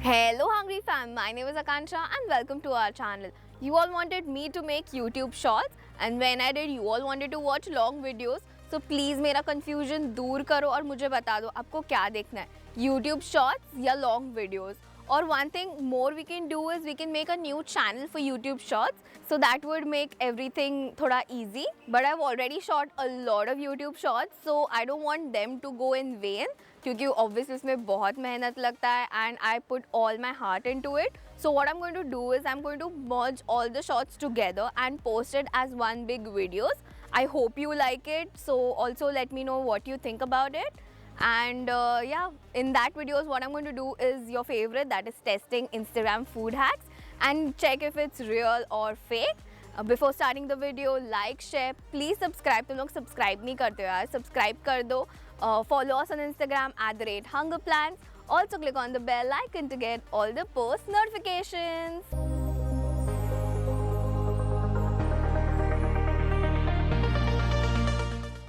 Hello Hungry Fam, my name is Akansha and welcome to our channel. You all wanted me to make YouTube shorts and when I did you all wanted to watch long videos. So please मेरा confusion दूर करो और मुझे बता दो आपको क्या देखना है, YouTube shorts या long videos. Or one thing more we can do is we can make a new channel for YouTube shorts, so that would make everything thoda easy. But I've already shot a lot of YouTube shorts, so I don't want them to go in vain. क्योंकि obviously उसमें बहुत मेहनत लगता है and I put all my heart into it. So what I'm going to do is I'm going to merge all the shots together and post it as one big videos. I hope you like it. So also let me know what you think about it. And yeah, in that videos what I'm going to do is your favorite, that is testing Instagram food hacks and check if it's real or fake. Before starting the video, like, share, please subscribe. तुम लोग subscribe नहीं करते हो यार, subscribe कर दो. Follow us on Instagram @hungerplans. Also click on the bell icon to get all the post notifications.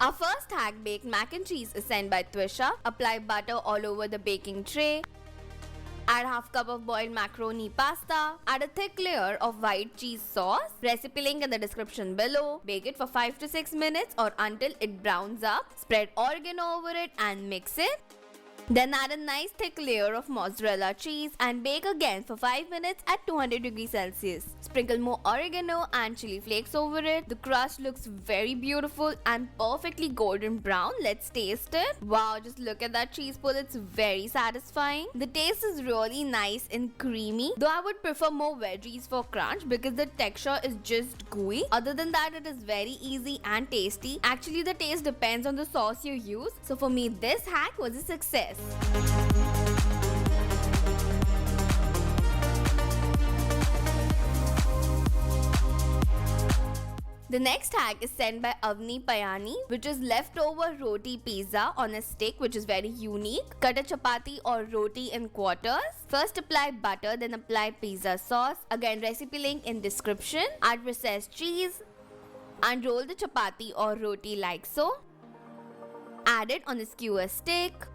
Our first hack, baked mac and cheese, is sent by Twisha. Apply butter all over the baking tray. Add half cup of boiled macaroni pasta. Add a thick layer of white cheese sauce. Recipe link in the description below. Bake it for 5 to 6 minutes or until it browns up. Spread oregano over it and mix it. Then add a nice thick layer of mozzarella cheese and bake again for 5 minutes at 200 degrees Celsius. Sprinkle more oregano and chili flakes over it. The crust looks very beautiful and perfectly golden brown. Let's taste it. Wow, just look at that cheese pull. It's very satisfying. The taste is really nice and creamy. Though I would prefer more veggies for crunch because the texture is just gooey. Other than that, it is very easy and tasty. Actually, the taste depends on the sauce you use. So for me, this hack was a success. The next hack is sent by Avni Payani, which is leftover roti pizza on a stick, which is very unique. Cut a chapati or roti in quarters. First apply butter, then apply pizza sauce. Again, recipe link in description. Add processed cheese and roll the chapati or roti like so. Add it on a skewer stick.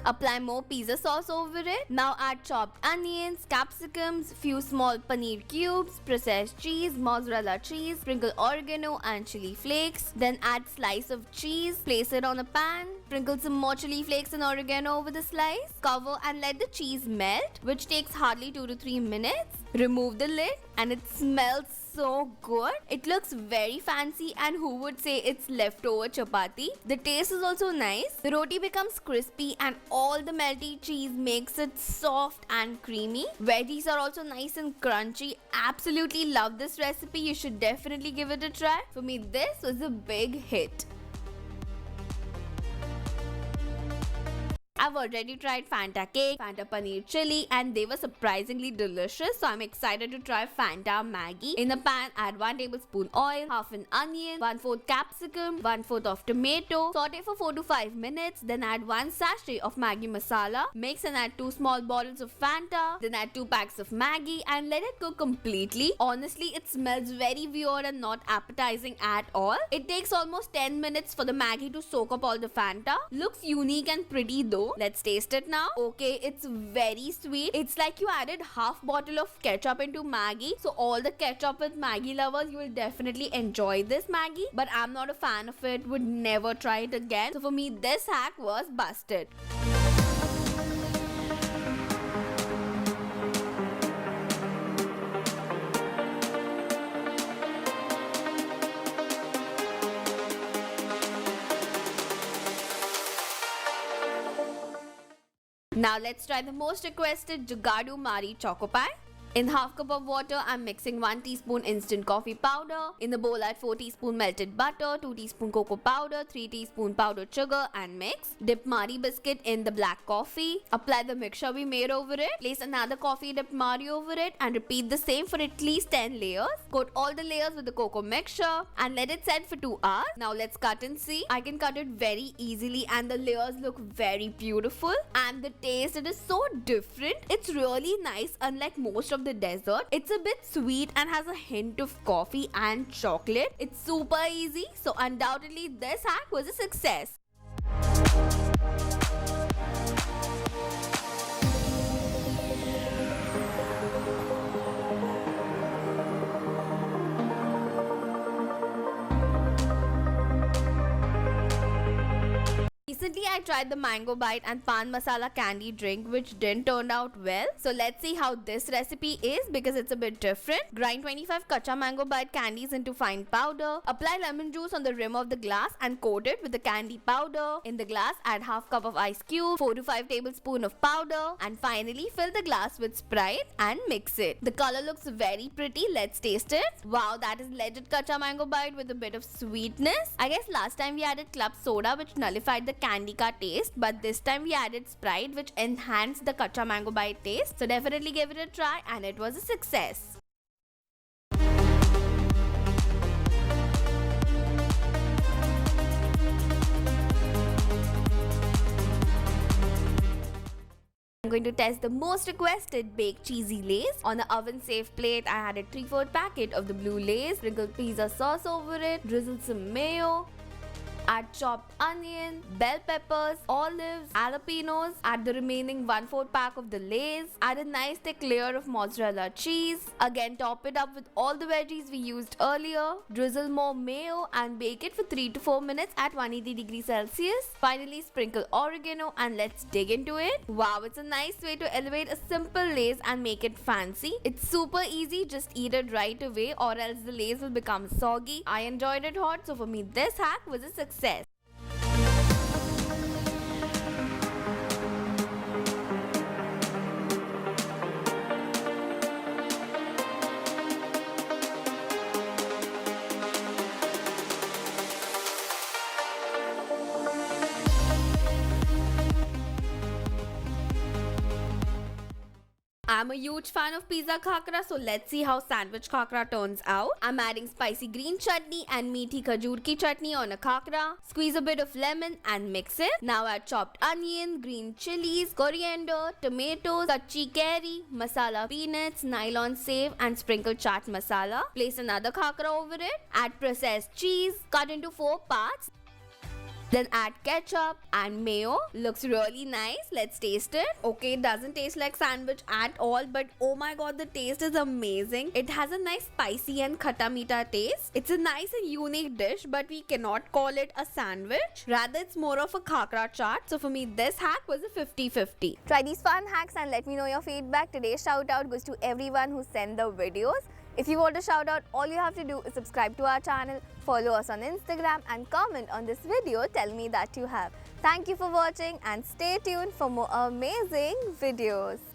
Apply more pizza sauce over it. Now add chopped onions, capsicums, few small paneer cubes, processed cheese, mozzarella cheese, sprinkle oregano and chili flakes. Then add slice of cheese, place it on a pan, sprinkle some more chili flakes and oregano over the slice. Cover and let the cheese melt, which takes hardly 2 to 3 minutes. Remove the lid and it smells so good. It looks very fancy and who would say it's leftover chapati. The taste is also nice. The roti becomes crispy and all the melty cheese makes it soft and creamy. Veggies are also nice and crunchy. Absolutely love this recipe. You should definitely give it a try. For me, this was a big hit. I've already tried Fanta cake, Fanta paneer chili and they were surprisingly delicious. So I'm excited to try Fanta Maggi. In a pan, add 1 tablespoon oil, half an onion, 1/4 capsicum, 1/4 of tomato. Saute for 4 to 5 minutes. Then add 1 sachet of Maggi masala. Mix and add 2 small bottles of Fanta. Then add 2 packs of Maggi and let it cook completely. Honestly, it smells very weird and not appetizing at all. It takes almost 10 minutes for the Maggi to soak up all the Fanta. Looks unique and pretty though. Let's taste it now. Okay, it's very sweet. It's like you added half bottle of ketchup into Maggi. So all the ketchup with Maggi lovers, you will definitely enjoy this Maggi. But I'm not a fan of it. Would never try it again. So for me, this hack was busted. Now let's try the most requested Jugadu Mari Choco Pie. In half cup of water, I'm mixing 1 teaspoon instant coffee powder. In the bowl, add 4 teaspoon melted butter, 2 teaspoon cocoa powder, 3 teaspoon powdered sugar and mix. Dip Mari biscuit in the black coffee. Apply the mixture we made over it. Place another coffee dipped Mari over it and repeat the same for at least 10 layers. Coat all the layers with the cocoa mixture and let it set for 2 hours. Now let's cut and see. I can cut it very easily and the layers look very beautiful. And the taste, it is so different. It's really nice unlike most of the dessert. It's a bit sweet and has a hint of coffee and chocolate. It's super easy, so undoubtedly this hack was a success. I tried the mango bite and pan masala candy drink, which didn't turn out well. So let's see how this recipe is because it's a bit different. Grind 25 kacha mango bite candies into fine powder. Apply lemon juice on the rim of the glass and coat it with the candy powder. In the glass, add half cup of ice cube, 4 to 5 tablespoons of powder, and finally fill the glass with Sprite and mix it. The color looks very pretty. Let's taste it. Wow, that is legit kacha mango bite with a bit of sweetness. I guess last time we added club soda which nullified the candy ka taste, but this time we added Sprite which enhanced the kacha mango bite taste. So definitely give it a try and it was a success. I'm going to test the most requested baked cheesy Lay's. On the oven safe plate, I added 3/4 packet of the blue Lay's, sprinkled pizza sauce over it, drizzled some mayo, add chopped onion, bell peppers, olives, jalapenos, add the remaining 1/4 pack of the Lay's, add a nice thick layer of mozzarella cheese, again top it up with all the veggies we used earlier, drizzle more mayo and bake it for 3 to 4 minutes at 180 degrees Celsius. Finally sprinkle oregano and let's dig into it. Wow, it's a nice way to elevate a simple Lay's and make it fancy. It's super easy, just eat it right away or else the Lay's will become soggy. I enjoyed it hot, so for me this hack was a success. I'm a huge fan of pizza khakra, so let's see how sandwich khakra turns out. I'm adding spicy green chutney and meaty khajur ki chutney on a khakra. Squeeze a bit of lemon and mix it. Now add chopped onion, green chilies, coriander, tomatoes, kachi curry, masala peanuts, nylon save and sprinkle chaat masala. Place another khakra over it. Add processed cheese, cut into 4 parts. Then add ketchup and mayo. Looks really nice. Let's taste it. Okay, it doesn't taste like sandwich at all, but oh my god, the taste is amazing. It has a nice spicy and khata meeta taste. It's a nice and unique dish, but we cannot call it a sandwich. Rather, it's more of a khakra chaat. So for me, this hack was a 50-50. Try these fun hacks and let me know your feedback. Today's shout out goes to everyone who sent the videos. If you want a shout out, all you have to do is subscribe to our channel, follow us on Instagram and comment on this video. Tell me that you have. Thank you for watching and stay tuned for more amazing videos.